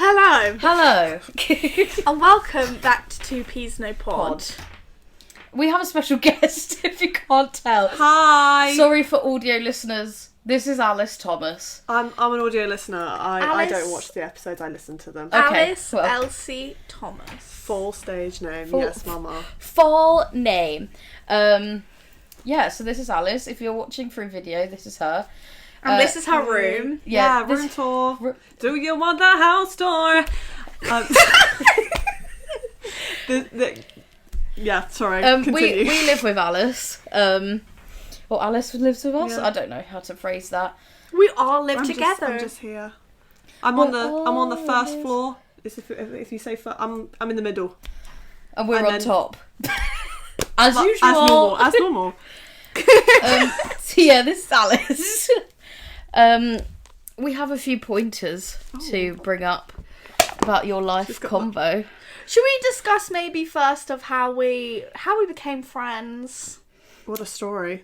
Hello. Hello. And welcome back to Two Peas No Pod. We have a special guest, if you can't tell. Hi. Sorry for audio listeners. This is Alice Thomas. I'm an audio listener. I Alice- don't watch the episodes, I listen to them. Okay, Alice well. Elsie Thomas. Full stage name, Full- yes, mama. Full name. Yeah, so this is Alice. If you're watching through video, this is her. And this is her room. Yeah, room tour. Do you want the house tour? Yeah, sorry, we continue. live with Alice. Or Alice lives with us. Yeah. I don't know how to phrase that. We all live I'm together. I'm just here. I'm on the first floor. If you say I'm in the middle. And we're And on then- top. As usual. As normal. So yeah, this is Alice. We have a few pointers to bring up about your life She's got combo. Should we discuss maybe first of how we became friends? What a story.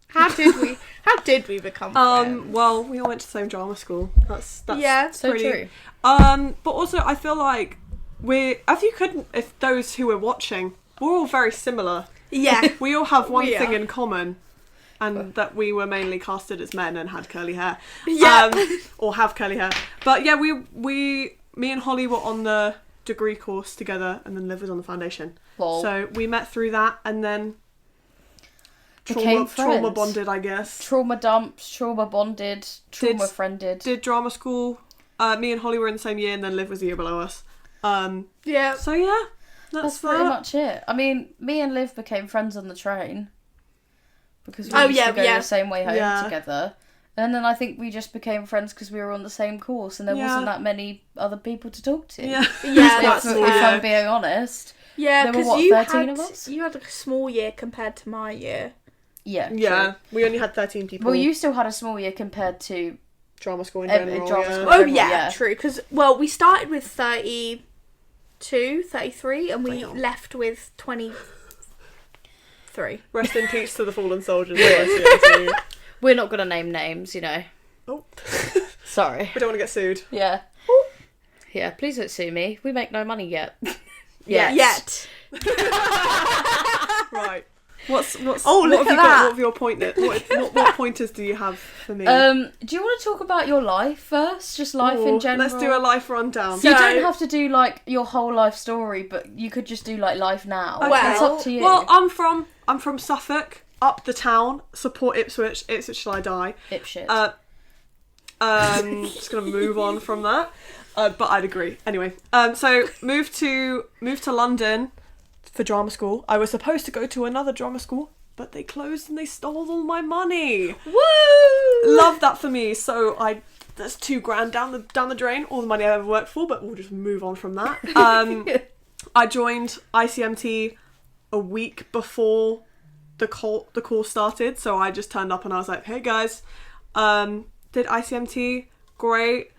How did we become friends? Well, we all went to the same drama school. That's Yeah. So pretty true. But also I feel like if those who were watching, we're all very similar. Yeah. We all have one We thing are. in common, and that we were mainly casted as men and had curly hair. Yeah. Or have curly hair. But yeah, me and Holly were on the degree course together, and then Liv was on the foundation. Lol. So we met through that, and then Became trauma friends. bonded, I guess. Trauma dumped, trauma bonded, trauma friended. Did drama school. Me and Holly were in the same year, and then Liv was a year below us. Yeah. So yeah, That's that's pretty that. much it. I mean, me and Liv became friends on the train because we Oh, used to go yeah. the same way home Yeah. together. And then I think we just became friends because we were on the same course and there Yeah. wasn't that many other people to talk to. Yeah. Yeah, If, that's if fair. I'm being honest. Yeah, There were, because what, you 13 had of us? you had a small year compared to my year. Yeah. Yeah, True. we only had 13 people. Well, you still had a small year compared to. Drama school in Every general. drama yeah. school. Oh Everyone, yeah, yeah. true. Because we started with 32, 33, and we Damn. left with 23. Rest in peace to the fallen soldiers. we We're not going to name names, you know. Oh. Sorry. don't want to get sued. Yeah. Yeah, please don't sue me. We make no money yet. Yet. Right. What's Oh, what look have at you got? that. What have your what pointers do you have for me? Do you want to talk about your life first? Just life in Ooh, general? Let's do a life rundown. You So- don't have to do, like, your whole life story, but you could just do, like, life now. Okay. Well- It's up to you. Well, I'm from Suffolk, up the town, support Ipswich till I die. Ipshit. Just gonna move on from that. But I'd agree. Anyway, so moved to London for drama school. I was supposed to go to another drama school, but they closed and they stole all my money. Woo! Love that for me. So that's $2,000 down the drain. All the money I ever worked for, but we'll just move on from that. I joined ICMT a week before the course started, so I just turned up and I was like, "Hey guys, did ICMT, great.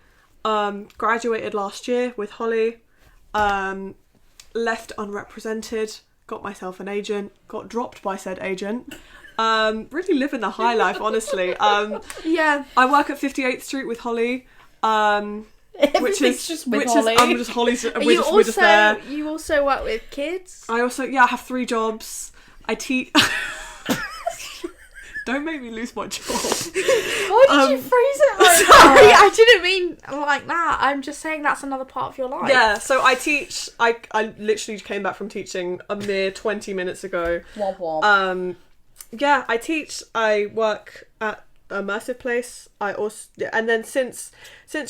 Graduated last year with Holly. Left unrepresented. Got myself an agent. Got dropped by said agent. Really living the high life, honestly. Yeah. I work at 58th Street with Holly. Which is just with which Holly. is I'm just Holly's. You We're just there. also work with kids. I also I have 3 jobs. I teach. Don't make me lose my job. Why did you phrase it like Sorry, that? I didn't mean like that. I'm just saying that's another part of your life. Yeah, so I teach. I literally came back from teaching a mere 20 minutes ago. Womp womp. Yeah, I teach. I work at immersive place. I also and then since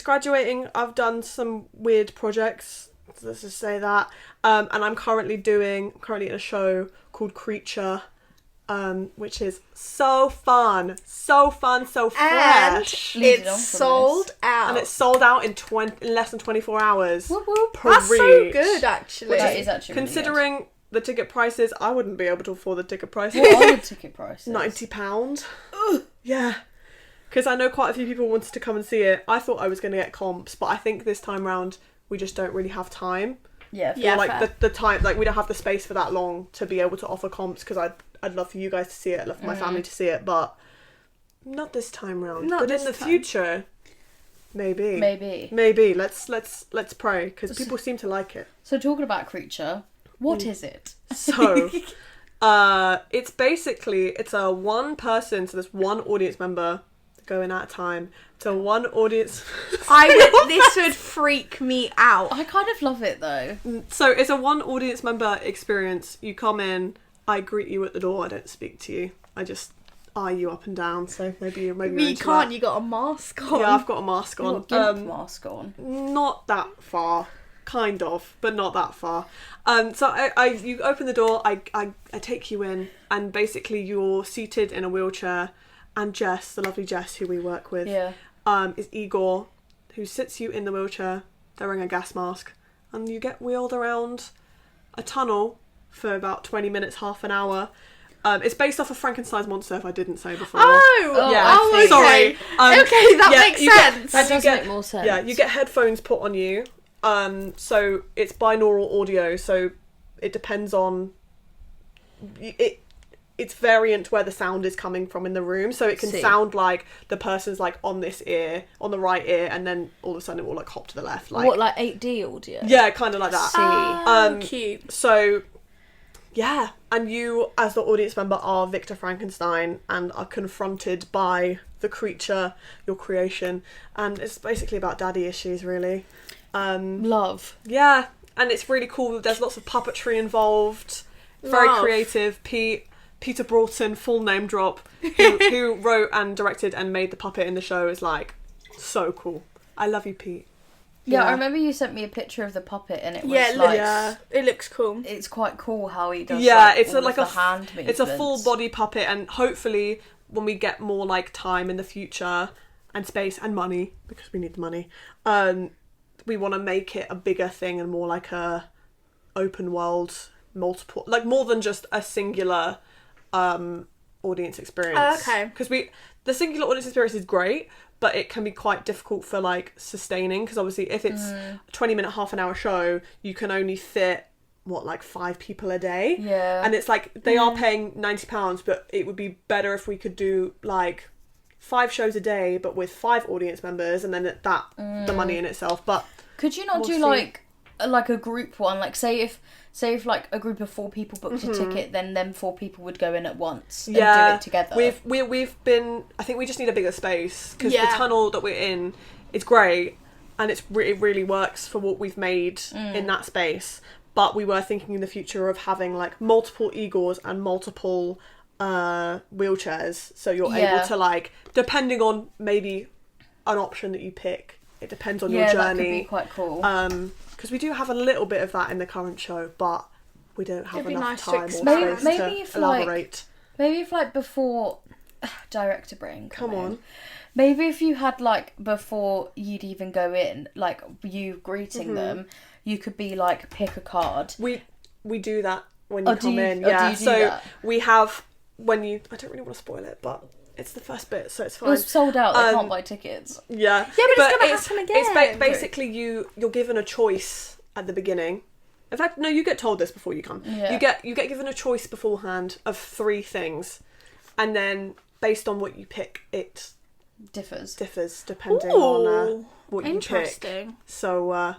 graduating, I've done some weird projects. Let's just say that. And I'm currently in a show called Creature. Which is so fun, so fresh, And Lead it on it's from sold out. and it's sold out in less than 24 hours. Whoop whoop. That's so Preach. good, actually. That is actually really Considering the ticket prices, I wouldn't be able to afford the ticket prices. good. What are the ticket prices? £90. Yeah. Because I know quite a few people wanted to come and see it. I thought I was going to get comps, but I think this time round we just don't really have time. Yeah. Yeah. Or like fair. the time, like we don't have the space for that long to be able to offer comps, because I'd love for you guys to see it, I'd love for my family to see it, but not this time round. Not But this in the time. future, Maybe. Let's pray, because people seem to like it. So talking about creature, what is it? So, it's a one person, so there's one audience member going at a time. So one audience. This would freak me out. I kind of love it though. So it's a one audience member experience. You come in, I greet you at the door. I don't speak to you. I just eye you up and down. So maybe you're You can't. that. You got a mask on. Yeah, I've got a mask on. Mask on. Not that far. Kind of, but not that far. So you open the door, I take you in, and basically you're seated in a wheelchair, and Jess, the lovely Jess who we work with, is Igor, who sits you in the wheelchair. They're wearing a gas mask, and you get wheeled around a tunnel for about 20 minutes, half an hour. It's based off of Frankenstein's monster, if I didn't say before. Okay. Sorry. Okay, that makes sense. That does make more sense. Yeah, you get headphones put on you. So it's binaural audio, so it depends on it's variant where the sound is coming from in the room, so it can sound like the person's like on this ear, on the right ear, and then all of a sudden it will like hop to the left, like 8D audio? Yeah, kind of like that. Cute. So yeah, and you as the audience member are Victor Frankenstein and are confronted by the creature, your creation, and it's basically about daddy issues, really. Love. Yeah, and it's really cool. There's lots of puppetry involved. Very creative. Peter Broughton, full name drop, who wrote and directed and made the puppet in the show, is like so cool. I love you, Pete. Yeah, I remember you sent me a picture of the puppet, and it was it looks cool. It's quite cool how he does. Yeah, it's like a hand movements. It's a full body puppet, and hopefully when we get more like time in the future and space and money, because we need the money, we want to make it a bigger thing and more like a open world, multiple, like more than just a singular audience experience. Okay. Because the singular audience experience is great, but it can be quite difficult for like sustaining, because obviously if it's a 20-minute, half an hour show, you can only fit like 5 people a day. Yeah. And it's like they are paying £90, but it would be better if we could do like 5 shows a day, but with 5 audience members, and then the money in itself. But could you not do like a group one? Like say if like a group of 4 people booked a ticket, then them 4 people would go in at once and do it together. We've been. I think we just need a bigger space, because the tunnel that we're in is great, and it really works for what we've made in that space. But we were thinking in the future of having like multiple Igors and multiple wheelchairs, so you're able to like, depending on maybe an option that you pick, it depends on your journey. That could be quite cool. Because we do have a little bit of that in the current show, but we don't have enough time or space to elaborate. Maybe if like before director brain. Come on. Maybe if you had like before you'd even go in, like you greeting them, you could be like pick a card. We do that when you come in. Yeah. So that? we have when you. I don't really want to spoil it, but it's the first bit, so it's fine. It was sold out. They can't buy tickets. Yeah. Yeah, but it's gonna happen again. It's basically you're given a choice at the beginning. In fact, no, you get told this before you come. Yeah. You get given a choice beforehand of 3 things, and then based on what you pick, it differs depending on what you pick. Interesting. So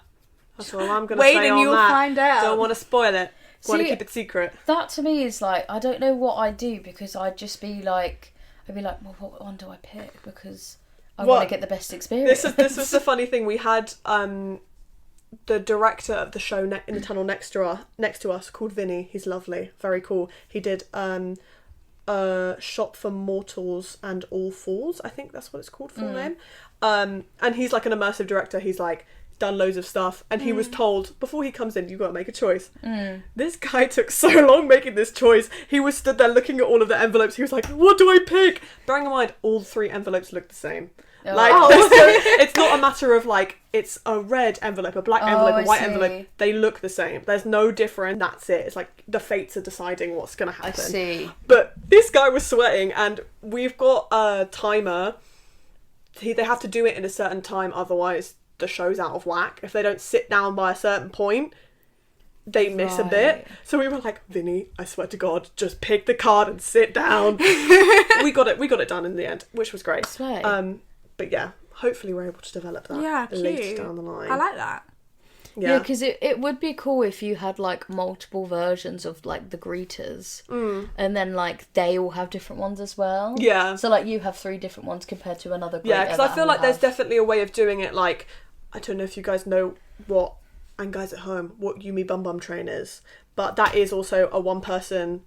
that's all I'm gonna Wait say and on you'll that. find out. Don't want to spoil it. Want to See, keep it secret. That to me is like, I don't know what I do, because I'd be like, well, what one do I pick? Because I want to get the best experience. This was the funny thing. We had the director of the show in the tunnel next to us, called Vinny. He's lovely, very cool. He did Shop for Mortals and All Fools. I think that's what it's called, full name. And he's like an immersive director. He's like done loads of stuff, and he was told before he comes in, you've got to make a choice. This guy took so long making this choice. He was stood there looking at all of the envelopes. He was like, what do I pick? Bearing in mind, all 3 envelopes look the same. It's not a matter of like it's a red envelope, a black envelope, a white envelope. They look the same. There's no difference. That's it. It's like the fates are deciding what's going to happen. I see. But this guy was sweating, and we've got a timer. They have to do it in a certain time, otherwise the show's out of whack. If they don't sit down by a certain point, they miss a bit. So we were like, Vinny, I swear to God, just pick the card and sit down. We got it done in the end, which was great. But yeah, hopefully we're able to develop that Yeah, later cute. down the line. I like that. Yeah, because it would be cool if you had, like, multiple versions of, like, the greeters. And then, like, they all have different ones as well. Yeah. So, like, you have 3 different ones compared to another greeter. Yeah, because I that feel will like there's have- definitely a way of doing it, like, I don't know if you guys know what, and guys at home, what Yumi Bum Bum Train is, but that is also a one-person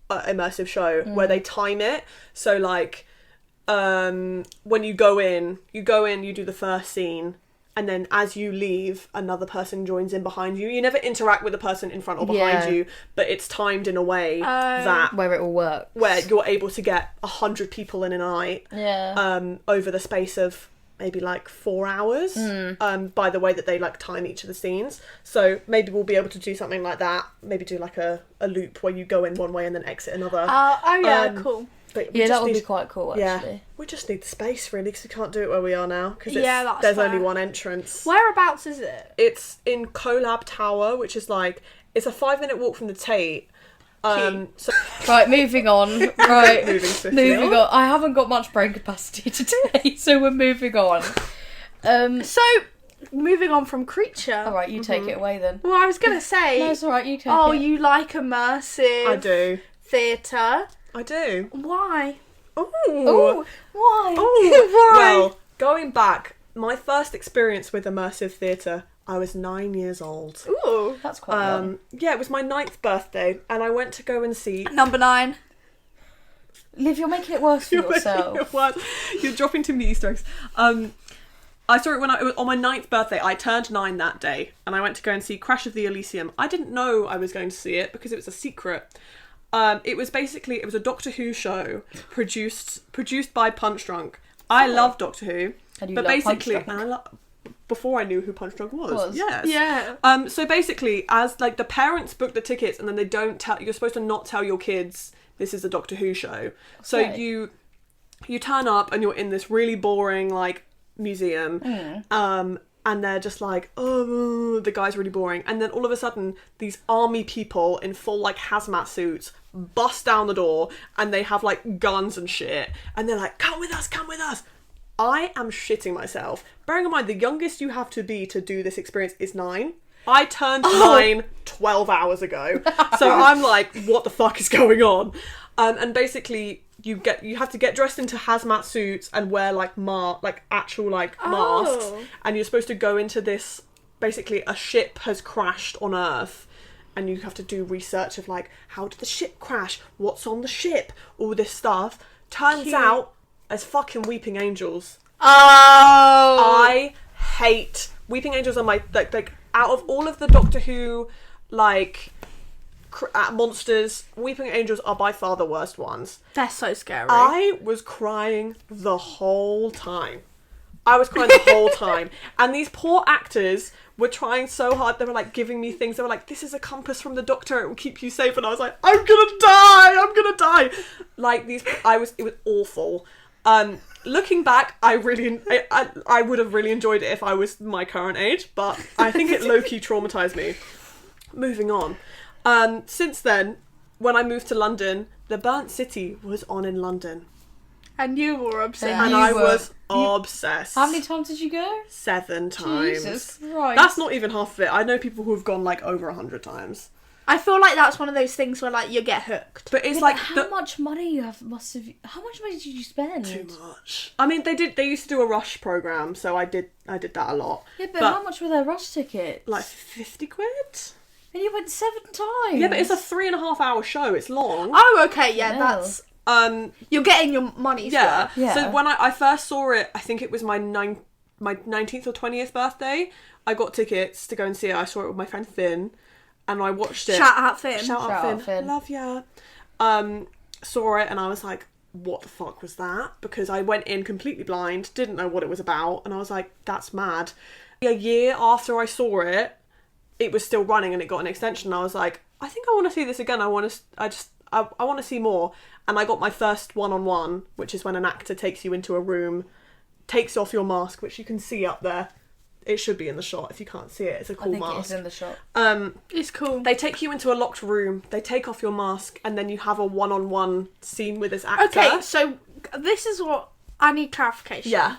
immersive show where they time it. So, like, when you go in, you do the first scene, and then as you leave, another person joins in behind you. You never interact with the person in front or behind you, but it's timed in a way that where it all works. where you're able to get 100 people in a night over the space of maybe like 4 hours by the way that they like time each of the scenes. So maybe we'll be able to do something like that. Maybe do like a loop where you go in one way and then exit another. Cool. But Yeah, that would be quite cool, actually. Yeah, we just need the space really because we can't do it where we are now because that's there's fair. only one entrance. Whereabouts is it? It's in Collab Tower, which is like it's a 5-minute walk from the Tate. So Right, moving on. Right, moving swiftly moving on. I haven't got much brain capacity today, so we're moving on. So, moving on from creature. All right, you take it away then. Well, I was going to say... No, it's all right, you take it. Oh, you like immersive... I do. Theatre. I do. Why? Ooh. Oh, why? Ooh. Well, going back, my first experience with immersive theatre, I was 9 years old. Ooh. That's quite young. Yeah, it was my 9th birthday, and I went to go and see. Number 9. Liv, you're making it worse for yourself. You're dropping too many Easter eggs. I saw it when it was on my 9th birthday. I turned 9 that day, and I went to go and see Crash of the Elysium. I didn't know I was going to see it because it was a secret. It was a Doctor Who show produced by Punch Drunk. I love Doctor Who, And you but love basically, Punch Drunk? before I knew who Punch Drunk was. Yes. Yeah. So basically, as like the parents book the tickets, and then they don't tell. You're supposed to not tell your kids this is a Doctor Who show. So Okay. you turn up and you're in this really boring like museum. And they're just like, oh, the guy's really boring. And then all of a sudden, these army people in full, like, hazmat suits bust down the door and they have, like, guns and shit. And they're like, come with us, come with us. I am shitting myself. Bearing in mind, the youngest you have to be to do this experience is 9. I turned 9 12 hours ago. So I'm like, what the fuck is going on? And basically... You have to get dressed into hazmat suits and wear like actual masks, and you're supposed to go into this. Basically, a ship has crashed on Earth, and you have to do research of like how did the ship crash, what's on the ship, all this stuff. Turns out, as fucking Weeping Angels. Oh. I hate Weeping Angels. Are my like out of all of the Doctor Who monsters, Weeping Angels are by far the worst ones. They're so scary. I was crying the whole time. And these poor actors were trying so hard. They were like giving me things. They were like, this is a compass from the doctor, it will keep you safe. And I was like, I'm gonna die. Like it was awful. Looking back, I would have really enjoyed it if I was my current age, but I think it low-key traumatized me. Moving on. Since then, when I moved to London, The Burnt City was on in London. And you were obsessed. And I was obsessed. How many times did you go? 7 times. Jesus Christ. That's not even half of it. I know people who have gone like over 100 times. I feel like that's one of those things where like you get hooked. But it's Yeah, like but how much money how much money did you spend? too much. I mean, they used to do a rush program, so I did that a lot. Yeah, but how much were their rush tickets? Like 50 quid? And you went 7 times. Yeah, but it's a 3.5 hour show. It's long. Oh, okay, yeah, No. that's... You're getting your money's Yeah. worth. Yeah. So when I first saw it, I think it was my 19th or 20th birthday, I got tickets to go and see it. I saw it with my friend Finn, and I watched it. Shout out Finn. Shout out Finn. Love ya. Saw it and I was like, what the fuck was that? Because I went in completely blind, didn't know what it was about, and I was like, that's mad. A year after I saw it, it was still running and it got an extension. I was like, I think I want to see this again. I want to see more. And I got my first one-on-one, which is when an actor takes you into a room, takes off your mask, which you can see up there. It should be in the shot if you can't see it. It's a cool mask. I think it is in the shot. It's cool. They take you into a locked room, they take off your mask, and then you have a one-on-one scene with this actor. Okay, so this is what I need clarification. Yeah.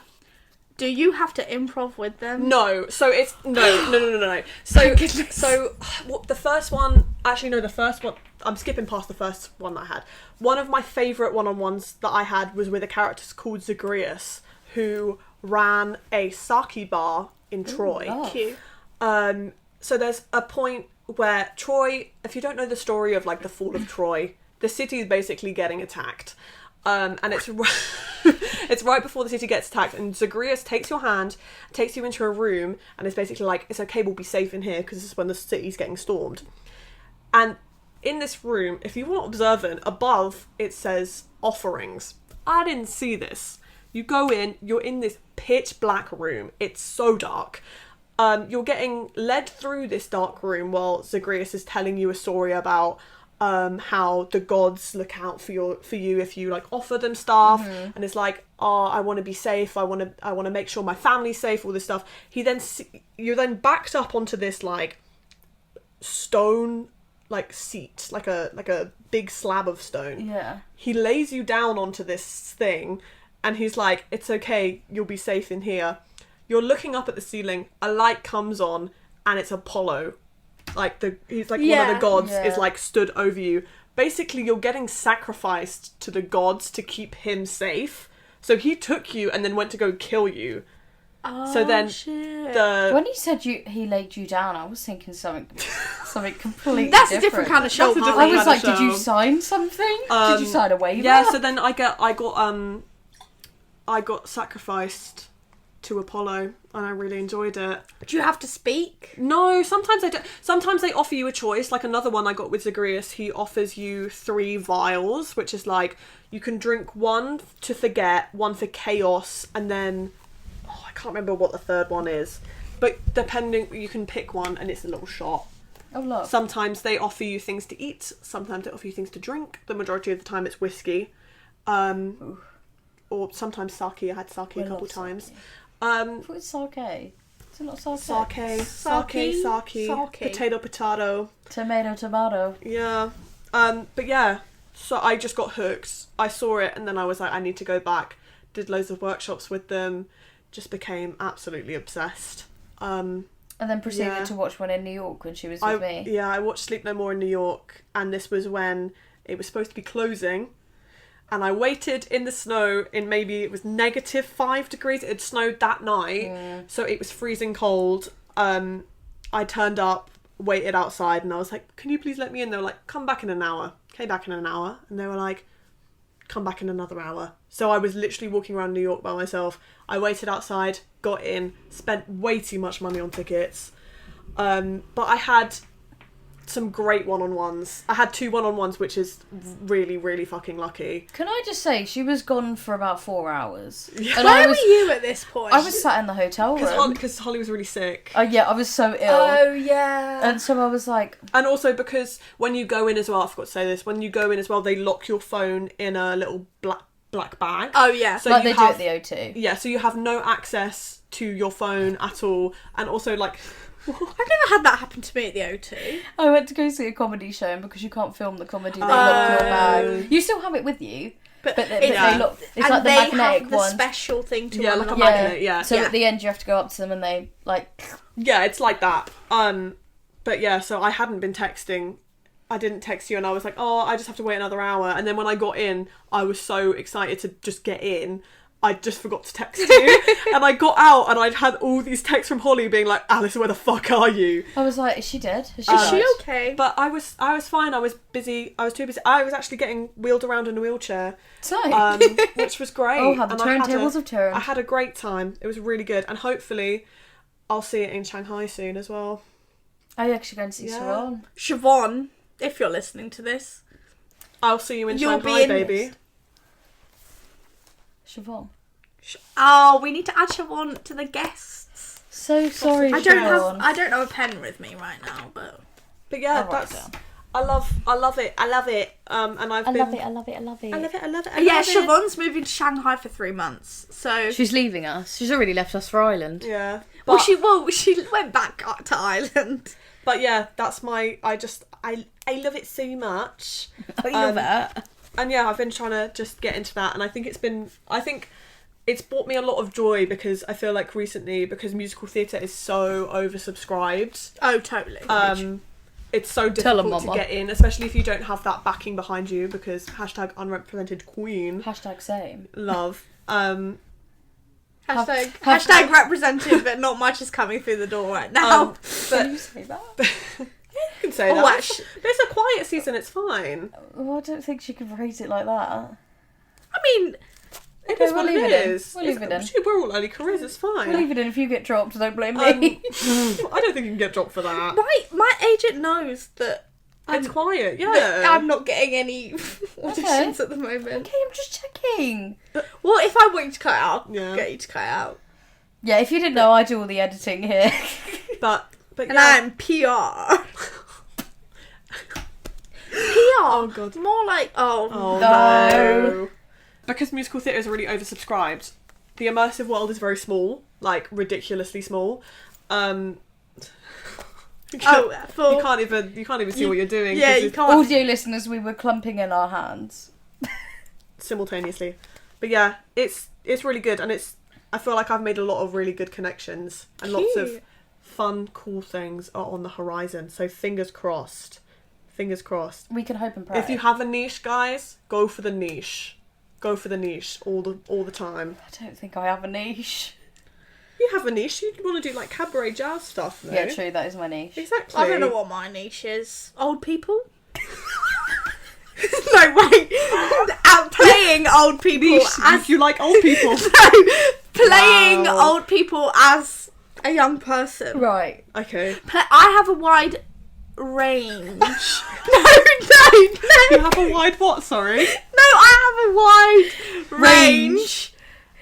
Do you have to improv with them? No, so it's no. So what the first one? Actually, no, the first one. I'm skipping past the first one that I had. One of my favourite one-on-ones that I had was with a character called Zagreus, who ran a sake bar in Troy. Love. Cute. So there's a point where Troy, if you don't know the story of like the fall of Troy, the city is basically getting attacked. And it's it's right before the city gets attacked, and Zagreus takes your hand, takes you into a room, and is basically like, it's okay, we'll be safe in here, because this is when the city's getting stormed. And in this room, if you weren't observant, above it says offerings. I didn't see this. You go in, you're in this pitch black room. It's so dark. You're getting led through this dark room while Zagreus is telling you a story about how the gods look out for you if you like offer them stuff, and it's like, oh, I want to be safe. I want to make sure my family's safe. All this stuff. You're then backed up onto this like stone like seat, like a big slab of stone. Yeah. He lays you down onto this thing, and he's like, it's okay, you'll be safe in here. You're looking up at the ceiling, a light comes on, and it's Apollo. He's like one of the gods is like stood over you. Basically, you're getting sacrificed to the gods to keep him safe. So he took you and then went to go kill you. Oh, So then shit. When you said he laid you down, I was thinking something completely That's different. a different kind of show. That's a different I Harley. was kind of like, did you show. sign something? Did you sign a waiver? Yeah, so then I got sacrificed to Apollo, and I really enjoyed it. Do you have to speak? No, sometimes I don't. Sometimes they offer you a choice. Like another one I got with Zagreus, he offers you 3 vials, which is like, you can drink 1 to forget, 1 for chaos, and then I can't remember what the third one is. But depending, you can pick one, and it's a little shot. Oh, look. Sometimes they offer you things to eat. Sometimes they offer you things to drink. The majority of the time, it's whiskey, or sometimes sake. I had sake a couple times. I thought it's sake. Is it not sake? Sake, potato. Tomato. Yeah. But yeah, so I just got hooked. I saw it, and then I was like, I need to go back. Did loads of workshops with them. Just became absolutely obsessed. And then proceeded to watch one in New York when she was with me. Yeah, I watched Sleep No More in New York, and this was when it was supposed to be closing. And I waited in the snow in maybe it was -5 degrees. It had snowed that night, so it was freezing cold. I turned up, waited outside, and I was like, can you please let me in? They were like, come back in an hour. Came back in an hour, and they were like, come back in another hour. So I was literally walking around New York by myself. I waited outside, got in, spent way too much money on tickets. But I had some great one-on-ones. I had 2 one-on-ones, which is really, really fucking lucky. Can I just say, she was gone for about 4 hours. Yeah. And Where were you at this point? I was sat in the hotel room. Because Holly was really sick. Yeah, I was so ill. Oh, yeah. And so I was like... And also because when you go in as well, I forgot to say this, when you go in as well, they lock your phone in a little black bag. Oh, yeah. So like you they have, do at the O2. Yeah, so you have no access to your phone at all. And also, like... I've never had that happen to me at the O2. I went to go see a comedy show, and because you can't film the comedy, they lock your bag. You still have it with you, but they lock. It's like the they magnetic have the one. special thing to Yeah, like unlock. a magnet, yeah. So at the end, you have to go up to them, and they like. Yeah, it's like that. But yeah, so I hadn't been texting. I didn't text you, and I was like, oh, I just have to wait another hour. And then when I got in, I was so excited to just get in. I just forgot to text you. And I got out, and I'd had all these texts from Holly being like, Alice, where the fuck are you? I was like, is she dead? Is she okay? But I was fine. I was busy. I was too busy. I was actually getting wheeled around in a wheelchair, So, which was great. oh, how the And I had turntables have turned. I had a great time. It was really good. And hopefully I'll see it in Shanghai soon as well. Are you actually going to see Sharon? Siobhan, if you're listening to this, I'll see you in You'll Shanghai, be in baby. this. Siobhan. oh, we need to add Siobhan to the guests. So sorry, I don't Siobhan. have a pen with me right now, but yeah, I'll write that's. it down. I love it. And I've been. I love it. I love it. yeah, Siobhan's moving to Shanghai for 3 months. So She's leaving us. She's already left us for Ireland. Yeah. well, But, she went back up to Ireland. but yeah, that's my. I love it so much. Oh, you love that. And yeah, I've been trying to just get into that, and I think it's brought me a lot of joy because I feel like recently, because musical theatre is so oversubscribed, Oh, totally. it's so Tell 'em, difficult to mama. get in, especially if you don't have that backing behind you, because hashtag unrepresented queen, Hashtag same. love. Hashtag represented, but not much is coming through the door right now. Can you say that? You can say Oh, that. actually- It's a quiet season, it's fine. Well, I don't think she could phrase it like that. I mean, It Okay, is we'll what leave it it in. is. We'll leave it in. We're all early careers, it's fine. We'll leave it in. If you get dropped, don't blame me. I don't think you can get dropped for that. my agent knows that It's quiet, that yeah. I'm not getting any auditions at the moment. Okay, I'm just checking. Well, if I want you to cut it out, Yeah. I'll get you to cut it out. Yeah, if you didn't know, I do all the editing here. But And yeah. I'm PR. PR. Oh, God. More like, Oh No. no. Because musical theatre is really oversubscribed, the immersive world is very small, like ridiculously small. You can't even see what you're doing. Yeah, 'cause you it's can't. Audio listeners, we were clumping in our hands. simultaneously. But yeah, it's really good, and I feel like I've made a lot of really good connections, and lots of Cute. fun, cool things are on the horizon. So fingers crossed. Fingers crossed. We can hope and pray. If you have a niche, guys, go for the niche. Go for the niche all the time. I don't think I have a niche. You have a niche. You want to do like cabaret jazz stuff, no? Yeah, true. That is my niche. Exactly. I don't know what my niche is. Old people? No, wait. Out playing old people Niche, as you like old people. playing Wow. old people as a young person. Right. Okay. I have a wide range. no. You have a wide what? Sorry. No, I have a wide range.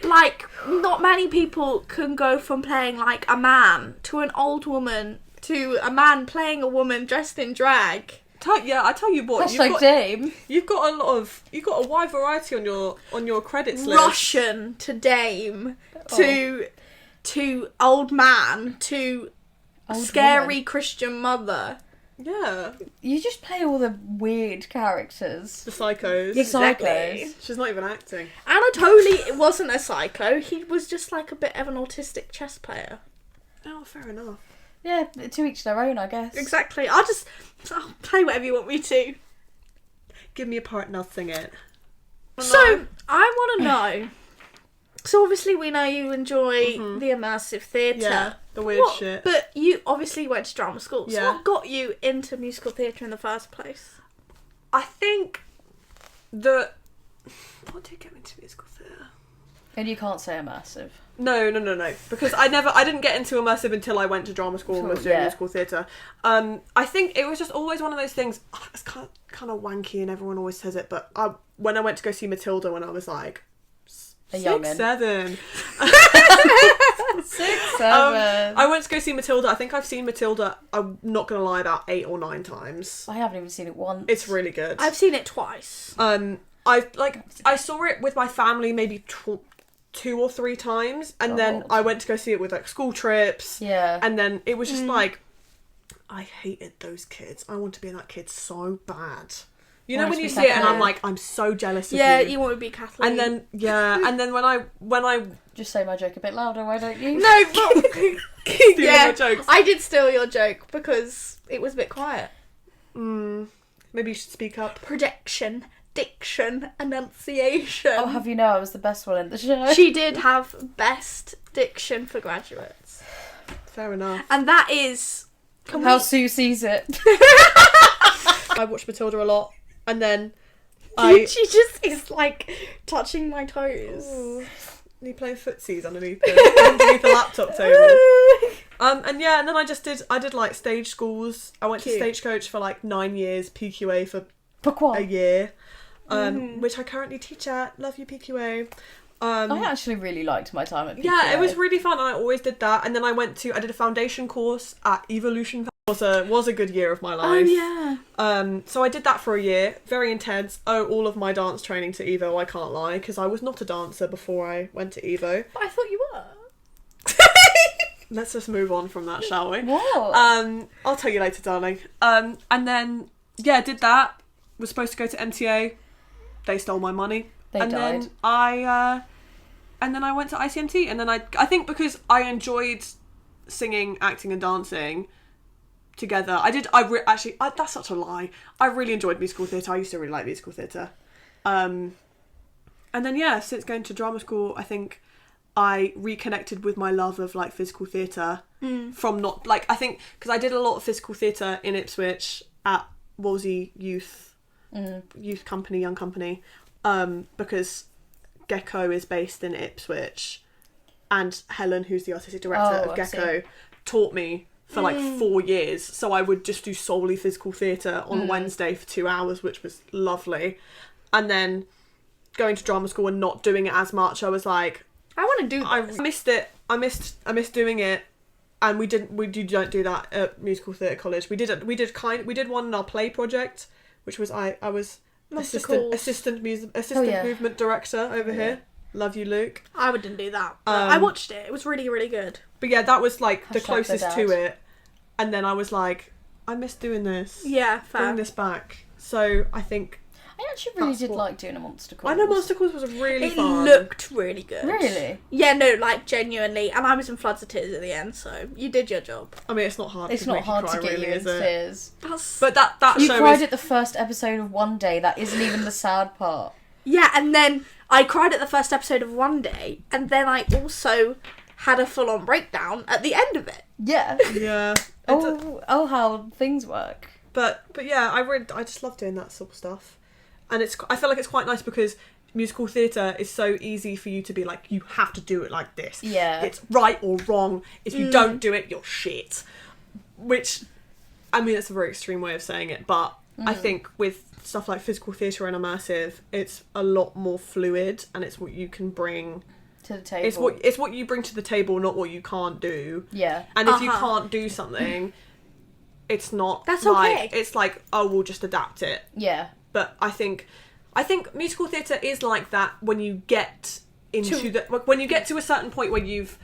Like, not many people can go from playing like a man to an old woman to a man playing a woman dressed in drag. I tell you what. Hashtag Dame. You've got a wide variety on your credits list. Russian to dame to old man to Old scary woman. Christian mother. Yeah. You just play all the weird characters. The psychos. Exactly. Psychos. She's not even acting. Anatoly wasn't a psycho. He was just like a bit of an autistic chess player. Oh, fair enough. Yeah, to each their own, I guess. Exactly. I'll play whatever you want me to. Give me a part and I'll sing it. So, I want to know. So, obviously, we know you enjoy the immersive theatre. Yeah, the weird shit. But you obviously went to drama school. So, Yeah. what got you into musical theatre in the first place? I think what did get me into musical theatre? And you can't say immersive. No. Because I didn't get into immersive until I went to drama school and was doing Yeah. musical theatre. I think it was just always one of those things. It's kind of wanky, and everyone always says it. But when I went to go see Matilda when I was like A 6, young'un. 7. 6, 7. I went to go see Matilda. I think I've seen Matilda, I'm not going to lie, about 8 or 9 times. I haven't even seen it once. It's really good. I've seen it twice. I saw it with my family maybe 2 or 3 times, and then God. I went to go see it with like school trips. Yeah. And then it was just like, I hated those kids. I want to be that kid so bad. You know Want when to you be see it and I'm Catholic. like, I'm so jealous of Yeah, you. you want to be Catholic. And then and then when I Just say my joke a bit louder, why don't you? No, but... steal yeah, my jokes. I did steal your joke because it was a bit quiet. Maybe you should speak up. Projection, diction, enunciation. I'll have you know I was the best one in the show. She did have best diction for graduates. Fair enough. And that is... How Sue sees it. I watched Matilda a lot, and then She just is like touching my toes. you playing footsies underneath the laptop table. And then I did like stage schools. I went Cute. to Stagecoach for like 9 years, PQA for Pourquoi? a year, which I currently teach at. Love you, PQA. I actually really liked my time at PTA. Yeah, it was really fun. I always did that, and then I did a foundation course at Evolution. Was a good year of my life. Oh, yeah. So I did that for a year. Very intense. All of my dance training to Evo. I can't lie, because I was not a dancer before I went to Evo. But I thought you were. Let's just move on from that, shall we? What? I'll tell you later, darling. And then did that. Was supposed to go to MTA. They stole my money. They and died. then I and then I went to ICMT, and then I think because I enjoyed singing, acting, and dancing together. That's such a lie. I really enjoyed musical theatre. I used to really like musical theatre. And then since going to drama school, I think I reconnected with my love of like physical theatre from not like, I think because I did a lot of physical theatre in Ipswich at Wolsey Youth Company, Young Company, because Gecko is based in Ipswich, and Helen, who's the artistic director of Gecko, taught me for like 4 years. So I would just do solely physical theatre on a Wednesday for 2 hours, which was lovely. And then going to drama school and not doing it as much, I was like, I want to do this. I missed it. I missed doing it. And we don't do that at musical theatre college. We did one in our play project, which was I was assistant movement director over here. Love you, Luke. I wouldn't do that. I watched it. It was really, really good. But yeah, that was like the Hashtag closest to it. And then I was like, I miss doing this. Yeah, fair. Bring this back. So I think I actually really did like doing a monster calls. I know Monster Calls was really fun. It looked really good. Really? Yeah, no, like genuinely. And I was in floods of tears at the end, so you did your job. I mean, it's not hard. It's to not make hard you cry, to get really, you in is it? tears. But that You show cried is at the first episode of One Day. That isn't even the sad part. Yeah, and then I cried at the first episode of One Day, and then I also had a full-on breakdown at the end of it. Yeah. yeah. Oh, how things work. But yeah, I just love doing that sort of stuff, and I feel like it's quite nice because musical theatre is so easy for you to be like, you have to do it like this. Yeah. It's right or wrong. If you don't do it, you're shit. Which, I mean, it's a very extreme way of saying it, but I think with stuff like physical theatre and immersive, it's a lot more fluid, and it's what you can bring To the table. It's what you bring to the table, not what you can't do. Yeah. And if you can't do something, it's not That's like, okay. it's like, oh, we'll just adapt it. Yeah. But I think musical theatre is like that when you get when you get to a certain point where you've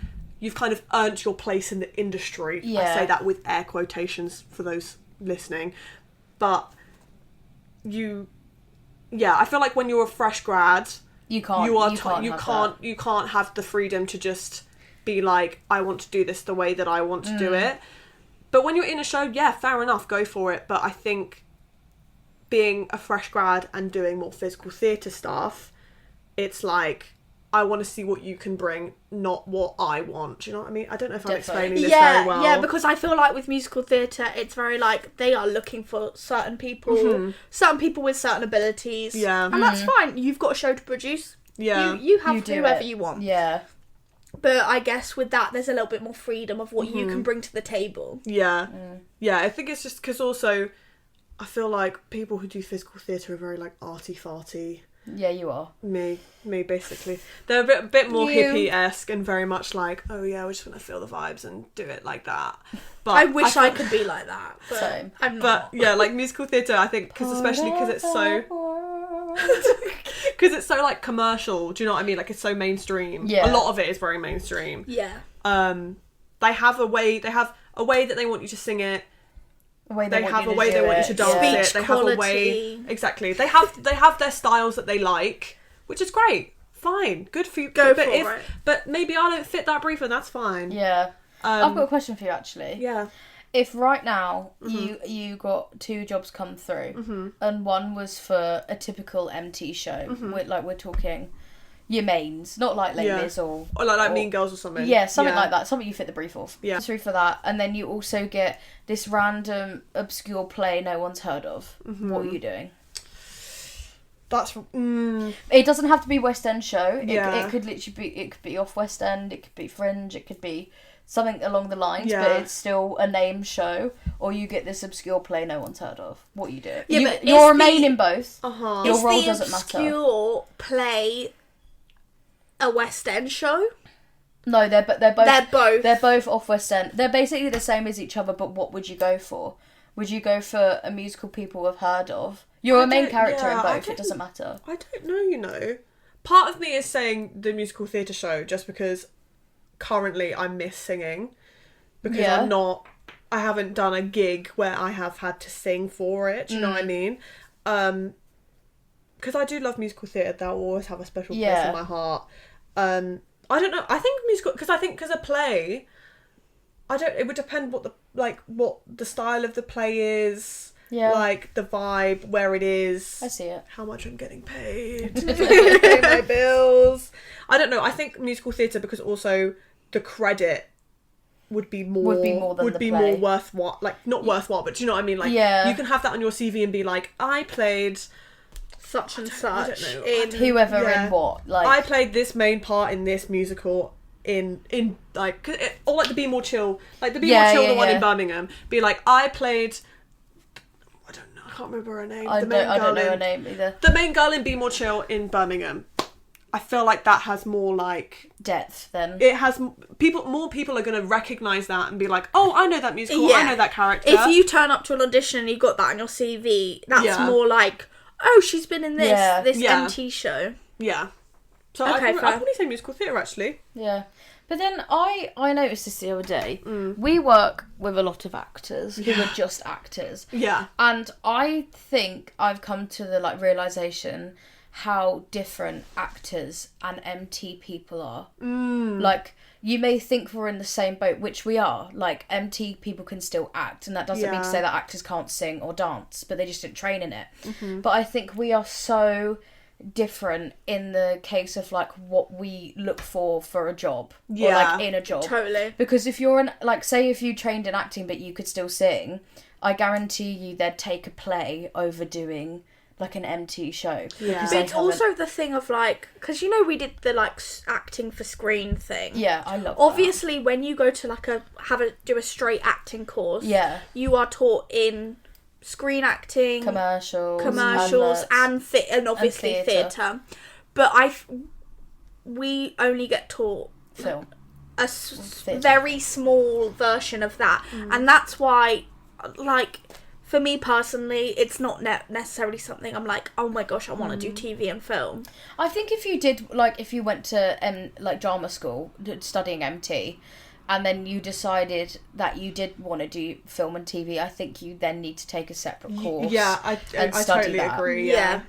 kind of earned your place in the industry. Yeah. I say that with air quotations for those listening. But I feel like when you're a fresh grad, you can't have the freedom to just be like, I want to do this the way that I want to do it. But when you're in a show, yeah, fair enough, go for it. But I think being a fresh grad and doing more physical theatre stuff, it's like, I want to see what you can bring, not what I want. Do you know what I mean? I don't know if I'm explaining this very well. Yeah, because I feel like with musical theatre, it's very like, they are looking for certain people with certain abilities. Yeah. And that's fine. You've got a show to produce. Yeah. You have You do whoever it. you want. Yeah. But I guess with that, there's a little bit more freedom of what you can bring to the table. Yeah. Yeah, I think it's just because also, I feel like people who do physical theatre are very like arty-farty. Yeah, you are. Me basically. They're a bit more You. hippie-esque and very much like, oh yeah, we're just gonna feel the vibes and do it like that. But I wish I could be like that. But Same. I'm But not. yeah, like musical theatre, I think, especially because it's so because it's so like commercial. Do you know what I mean? Like it's so mainstream. Yeah. A lot of it is very mainstream. Yeah. They have a way that they want you to sing it. They have a way they want you to dance Yeah. it. Speech They have a way quality. exactly. They have their styles that they like, which is great. Fine, good for you. Go but for it. But maybe I don't fit that brief, and that's fine. Yeah. I've got a question for you, actually. Yeah. If right now you got 2 jobs come through, and one was for a typical MT show, we're talking your mains, not like Les Mis or like Mean Girls or something. Yeah, something like that. Something you fit the brief of. Yeah. Through for that, and then you also get this random obscure play no one's heard of. What are you doing? That's It doesn't have to be West End show. Yeah. It could literally be. It could be off West End. It could be Fringe. It could be something along the lines. Yeah. But it's still a name show. Or you get this obscure play no one's heard of. What you do? Yeah, but you'll is remain the- in both. uh-huh. Your Is role the doesn't matter. obscure play a West End show? No, they're both. They're both. They're both off West End. They're basically the same as each other. But what would you go for? Would you go for a musical people have heard of? You're a main character in both. It doesn't matter. I don't know, you know. Part of me is saying the musical theatre show just because currently I miss singing. Because Yeah. I haven't done a gig where I have had to sing for it. Do you know what I mean? Because I do love musical theatre. That will always have a special place Yeah. in my heart. I don't know. I think musical, because a play, it would depend what the style of the play is. Yeah. Like the vibe, where it is. I see it. How much I'm getting paid. Pay my bills. I don't know. I think musical theatre, because also the credit would be more more worthwhile. Like, not worthwhile, but do you know what I mean? Like, you can have that on your CV and be like, I played such and such in whoever in what. Like, I played this main part in this musical in like, or like the Be More Chill, the one in Birmingham. Be like, I played. I don't know. I can't remember her name. I don't know her name either. The main girl in Be More Chill in Birmingham. I feel like that has more like depth. Then it has more people are going to recognise that and be like, oh, I know that musical. I know that character. If you turn up to an audition and you got that on your CV, that's more like, oh, she's been in this MT show. Yeah. So I'd probably say musical theatre, actually. Yeah. But then I noticed this the other day. We work with a lot of actors who are just actors. Yeah. And I think I've come to the realisation how different actors and MT people are. Like, you may think we're in the same boat, which we are. Like, MT people can still act, and that doesn't mean to say that actors can't sing or dance, but they just didn't train in it. But I think we are so different in the case of what we look for a job, or in a job. Totally. Because if you're say if you trained in acting but you could still sing, I guarantee you they'd take a play over doing an MT show. Yeah. But it's also the thing of because we did the acting for screen thing. Yeah, I love obviously that. When you go to do a straight acting course, you are taught in screen acting, commercials, and obviously theatre. But we only get taught film, a very small version of that, and that's why for me personally, it's not necessarily something I'm like, oh my gosh, I want to do TV and film. I think if you did, if you went to drama school studying MT, and then you decided that you did want to do film and TV, I think you then need to take a separate course. Yeah, I totally agree. Yeah.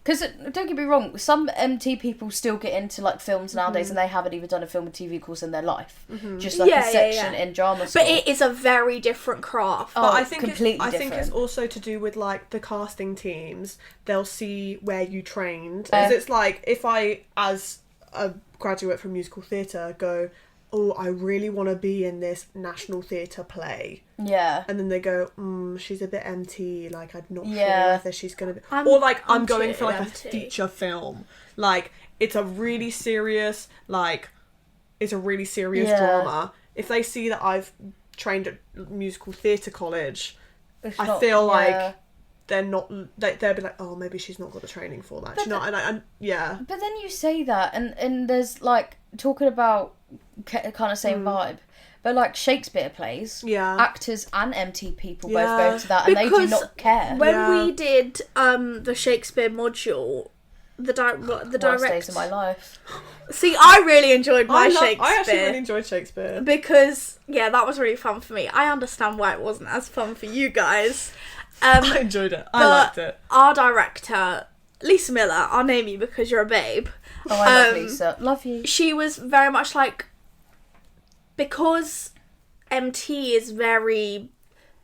Because, don't get me wrong, some MT people still get into films nowadays and they haven't even done a film and TV course in their life. Just a section in drama school. But it is a very different craft. But I think I think it's also to do with the casting teams. They'll see where you trained. Because it's if I, as a graduate from musical theatre, go, oh, I really want to be in this national theatre play. Yeah. And then they go, she's a bit MT, I'm not sure whether she's going to be... I'm going for a feature film. It's a really serious, drama. If they see that I've trained at musical theatre college, I feel they're not... They'll be like, oh, maybe she's not got the training for that. But then you say that, and there's, talking about... kind of same vibe, but Shakespeare plays, actors and MT people both go to that, and because they do not care. When we did the Shakespeare module, the director days of my life. See, I really enjoyed Shakespeare. I actually really enjoyed Shakespeare because that was really fun for me. I understand why it wasn't as fun for you guys. I enjoyed it. I liked it. Our director, Lisa Miller, I'll name you because you're a babe. Oh, I love Lisa. Love you. She was very much because MT is very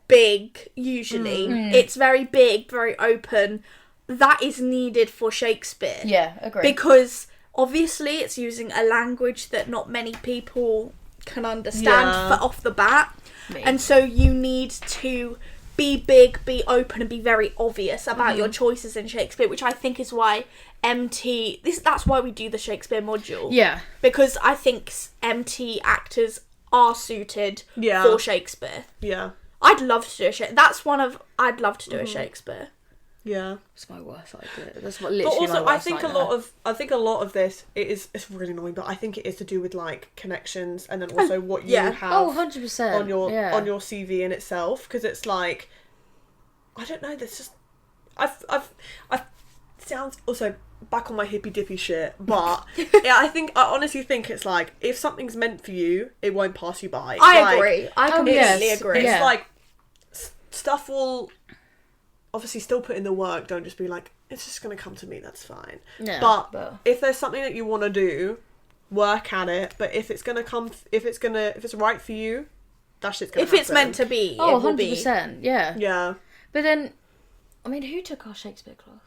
big, usually, it's very big, very open, that is needed for Shakespeare. Yeah, agree. Because obviously it's using a language that not many people can understand off the bat. And so you need to be big, be open, and be very obvious about your choices in Shakespeare, which I think is why that's why we do the Shakespeare module. Yeah. Because I think MT actors are suited for Shakespeare. Yeah. I'd love to do I'd love to do a Shakespeare. Yeah. It's my worst idea. That's what literally. But also, my I worst think a lot of this it's really annoying, but I think it is to do with connections, and then also what you have 100% on your CV in itself, because it's I don't know, there's just I've sounds also back on my hippy dippy shit, but I honestly think it's if something's meant for you, it won't pass you by. I agree. I completely agree. It's stuff will obviously still put in the work. Don't just be it's just gonna come to me, that's fine. Yeah, but if there's something that you want to do, work at it, but if it's right for you, that shit's gonna If happen. it's meant to be, Oh, it will be. 100%, yeah. Yeah. But then, I mean, who took our Shakespeare class?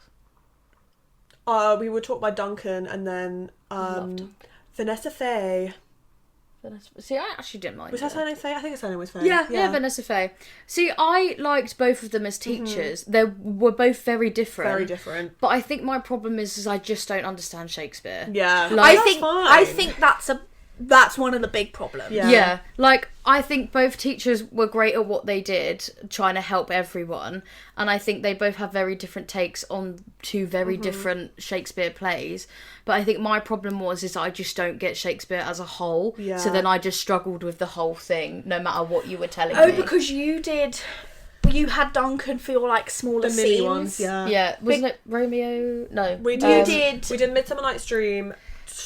We were taught by Duncan and then Loved Duncan. Vanessa Faye. See, I actually didn't mind Was her. her name Faye? I think her name was Faye. Yeah, Vanessa Faye. See, I liked both of them as teachers. They were both very different. Very different. But I think my problem is I just don't understand Shakespeare. Yeah. Like- I think that's one of the big problems. Yeah. Yeah, like, I think both teachers were great at what they did, trying to help everyone, and I think they both have very different takes on two very different Shakespeare plays, but I think my problem is I just don't get Shakespeare as a whole, Yeah. so then I just struggled with the whole thing, no matter what you were telling Oh, me. because you had Duncan for your, like, smaller The mini scenes. ones, yeah. Yeah, wasn't it Romeo? No. We You did. did. We did Midsummer Night's Dream,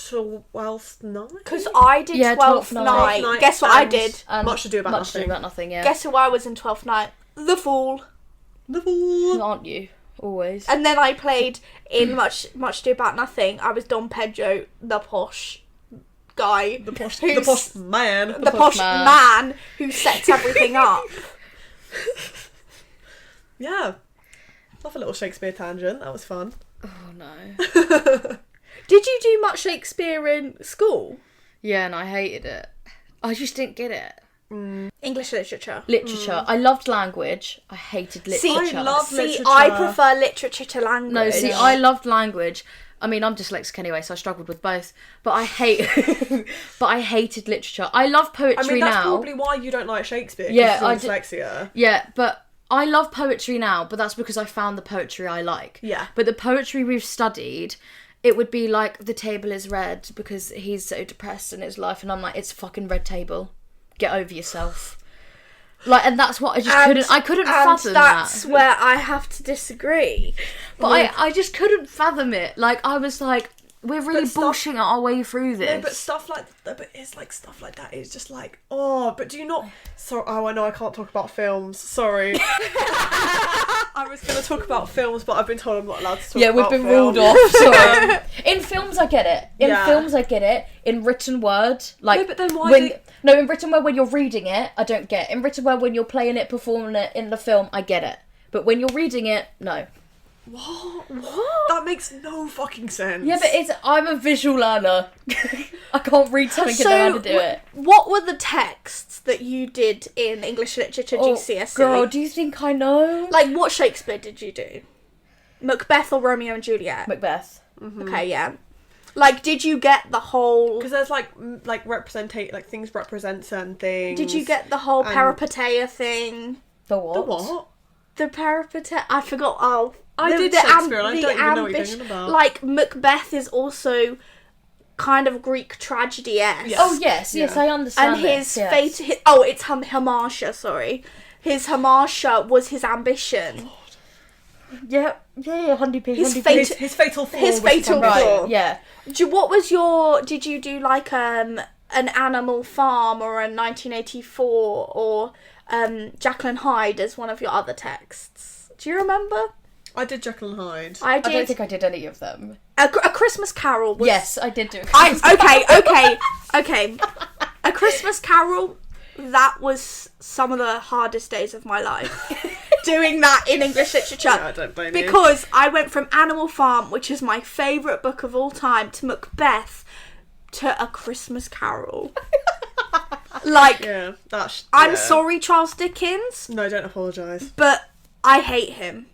Twelfth Night. Because I did Yeah, 12th 12th night. Night Guess what I and- did? And Much Ado About Much Ado Nothing. About Nothing, yeah. Guess who I was in 12th night? The Fool. The Fool. Aren't you? Always. And then I played in Much Ado About Nothing. I was Don Pedro, the posh guy. The posh who's- man. The posh man who sets everything up. Yeah. Love a little Shakespeare tangent. That was fun. Oh, no. Did you do much Shakespeare in school? Yeah, and I hated it. I just didn't get it. English literature. Literature. I loved language. I hated See, literature. I love See, literature. I prefer literature to language. No, see, I loved language. I mean, I'm dyslexic anyway, so I struggled with both. But I hated literature. I love poetry I mean, that's now. probably why you don't like Shakespeare. Yeah, I I dyslexia. Yeah, but I love poetry now, but that's because I found the poetry I like. Yeah. But the poetry we've studied, it would be like, the table is red because he's so depressed in his life, and I'm like, it's a fucking red table. Get over yourself. Like, and that's what I just couldn't fathom that's that. where I have to disagree. But I just couldn't fathom it. Like, I was like, we're really bullshitting our way through this. No, but it's like stuff like that is just like, oh, but do you not? So, oh, I know I can't talk about films. Sorry. I was going to talk about films, but I've been told I'm not allowed to talk about Yeah, we've been films. ruled off. Sorry. In films, I get it. In Yeah. films, I get it. In written word, like No, but then why No, in written word when you're reading it, I don't get. In written word when you're playing it, performing it in the film, I get it. But when you're reading it, no. What? That makes no fucking sense. Yeah, but I'm a visual learner. I can't read something and know how to do it. What were the texts that you did in English literature GCSE? Girl, do you think I know? Like, what Shakespeare did you do? Macbeth or Romeo and Juliet? Macbeth. Okay, yeah. Like, did you get the whole... Because there's like things represent certain things. Did you get the whole and- peripeteia thing? The what? The what? The peripeteia... I forgot. Oh, I did Shakespeare and I don't even know what you're talking about. Like, Macbeth is also kind of Greek tragedy-esque. Yes. Oh, yes, Yeah. I understand And his this, yes. fate... it's Hamartia, sorry. His Hamartia was his ambition. Yeah, 100p, His 100p. fate- His fatal flaw. his fatal was flaw. Right, yeah. What was your... Did you do, like, an Animal Farm or a 1984 or Jacqueline Hyde as one of your other texts? Do you remember? I did Jekyll and Hyde. I I don't did. think I did any of them. A Christmas Carol was... Yes, I did do a I'm Christmas okay. A Christmas Carol, that was some of the hardest days of my life. Doing that in English literature. Yeah, I don't blame you. Because I went from Animal Farm, which is my favourite book of all time, to Macbeth, to A Christmas Carol. Like, Yeah, that's. I'm yeah. sorry, Charles Dickens, No, don't apologise. but I hate him.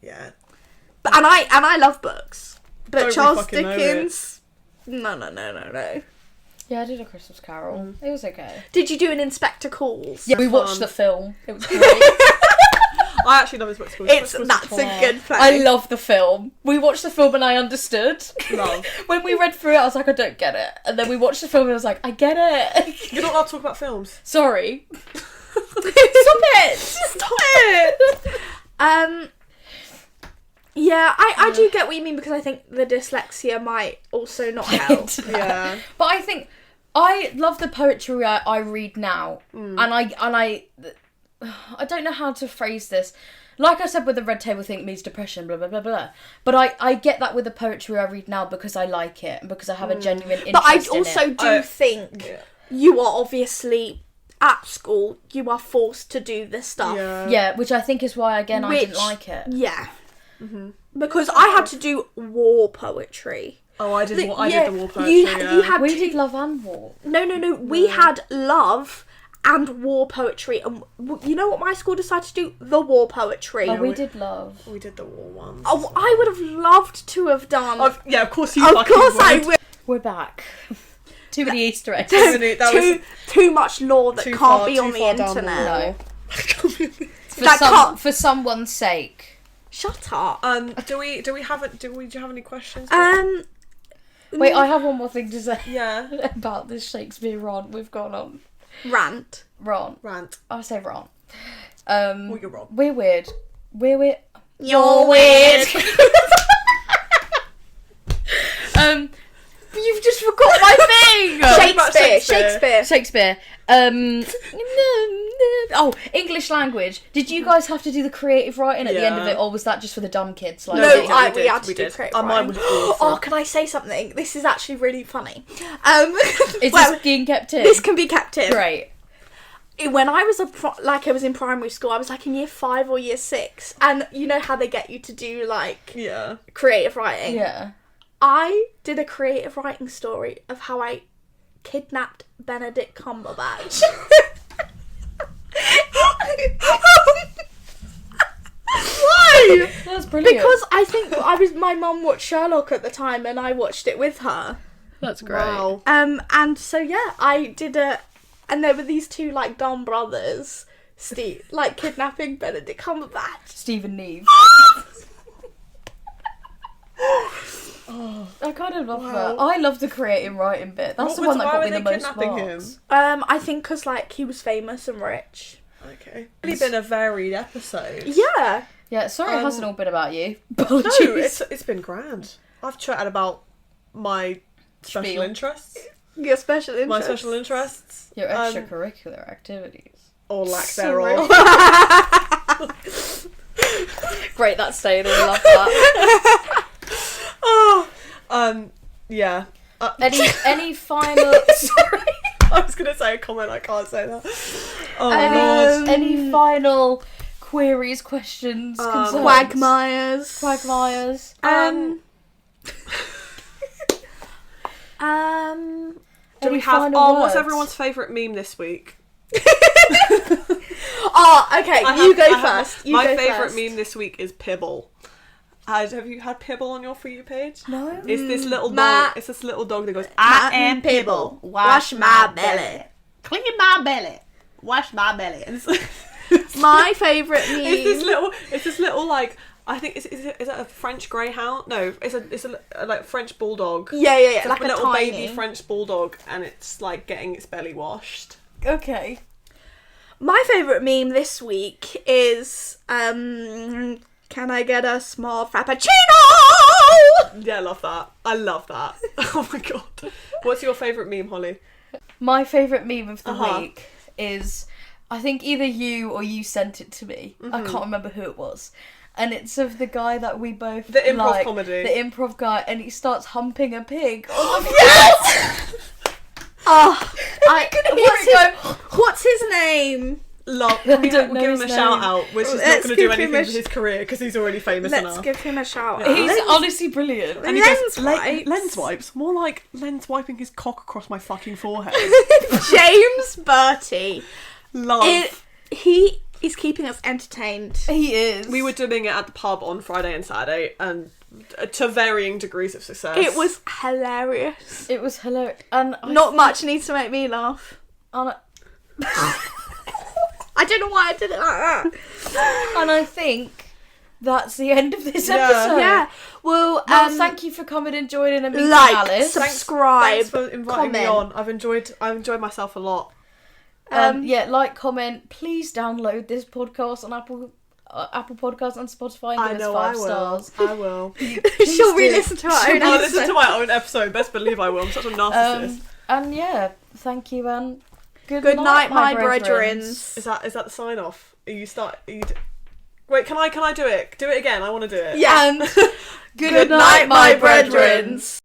Yeah. But and I love books. But Don't we Charles fucking know Dickens, no. Yeah, I did a Christmas Carol. It was okay. Did you do an Inspector Calls? Yeah, we watched fun. the film. It was great. I actually love his books. That's a good play. I love the film. We watched the film and I understood. Love. When we read through it, I was like, I don't get it. And then we watched the film and I was like, I get it. You're not allowed to talk about films. Sorry. Stop it! Stop it! Yeah, I do get what you mean because I think the dyslexia might also not help. Yeah. But I think I love the poetry I read now, and I I don't know how to phrase this. Like I said with the red table thing means depression, blah, blah, blah, blah. But I get that with the poetry I read now because I like it and because I have a genuine interest in it. But I also do think you are obviously at school, you are forced to do this stuff. Yeah, which I think is why, again, I didn't like it. Yeah. Because I had to do war poetry. Oh, I did the war poetry, We did love and war. No. We had love and war poetry. And you know what my school decided to do? The war poetry. Oh, we did love. We did the war ones. Oh, I would have loved to have done. Of course you Of course I would. We're back. Too many Easter eggs. Too much lore that can't be on the internet. No. For someone's sake. Shut up. Do you have any questions? Wait, I have one more thing to say. Yeah. About this Shakespeare rant we've gone on. Rant. I say rant. Well, you're wrong. We're weird. You're weird. You've just forgot my thing. Shakespeare. Oh, English language. Did you guys have to do the creative writing at the end of it, or was that just for the dumb kids? Like, No, we had to do creative writing. Mine was awful. Oh, can I say something? This is actually really funny. Is this being kept in? This can be kept in. Great. When I was I was in primary school, I was like in year 5 or year 6, and you know how they get you to do like creative writing. Yeah. I did a creative writing story of how I kidnapped Benedict Cumberbatch. Why? That's brilliant. Because I think my mum watched Sherlock at the time, and I watched it with her. That's great. Wow. And so I did and there were these two like dumb brothers, like kidnapping Benedict Cumberbatch. Steve and Neve. I kind of love that. I love the creative writing bit. That's the one that got me the most marks. I think because like he was famous and rich. Okay. It's really been a varied episode. Yeah. Yeah, sorry it hasn't all been about you. Apologies. No, it's been grand. I've chatted about my special interests. Your special interests. My special interests. Your extracurricular activities. Or lack thereof. Great, that's staying in. Love that. Yeah. Any final... Sorry. I was going to say a comment, I can't say that. Oh, Lord. Any final queries, questions, concerns? Quagmires. Do we have... what's everyone's favourite meme this week? Okay, you go first. My favourite meme this week is Pibble. Have you had Pibble on your For You page? No. It's this little dog. It's this little dog that goes, I am Pibble. Wash my belly. Clean my belly. Wash my belly. And my favourite meme. It's this little like, I think is it a French greyhound? No, it's a like French bulldog. Yeah. It's like a little tiny baby French bulldog, and it's like getting its belly washed. Okay. My favourite meme this week is can I get a small frappuccino? Yeah, I love that. Oh my god. What's your favourite meme, Holly? My favourite meme of the week is, I think either you or you sent it to me. I can't remember who it was. And it's of the guy that we both The improv like, comedy. The improv guy, and he starts humping a pig. Yes! What's his name? We'll give him a shout out, which is not going to do anything for his career because he's already famous enough. Let's give him a shout out. He's honestly brilliant. And he lens goes, wipes. lens wipes? More like lens wiping his cock across my fucking forehead. James Bertie. Love. He is keeping us entertained. He is. We were doing it at the pub on Friday and Saturday, and to varying degrees of success. It was hilarious. It was hilarious. And Not much needs to make me laugh. I don't know why I did it like that. And I think that's the end of this episode. Yeah. Well, thank you for coming and joining and meeting like, Alice. subscribe, Thanks for inviting me on. I've enjoyed myself a lot. Like, comment. Please download this podcast on Apple Podcasts and Spotify and give us 5 stars. I will. She'll re-listen to our own I'll episode. listen to my own episode. Best believe I will. I'm such a narcissist. And yeah, thank you, and Good night, my brethrens. Is that the sign off? Wait, can I do it? Do it again. I want to do it. Yeah. And good night, my brethrens.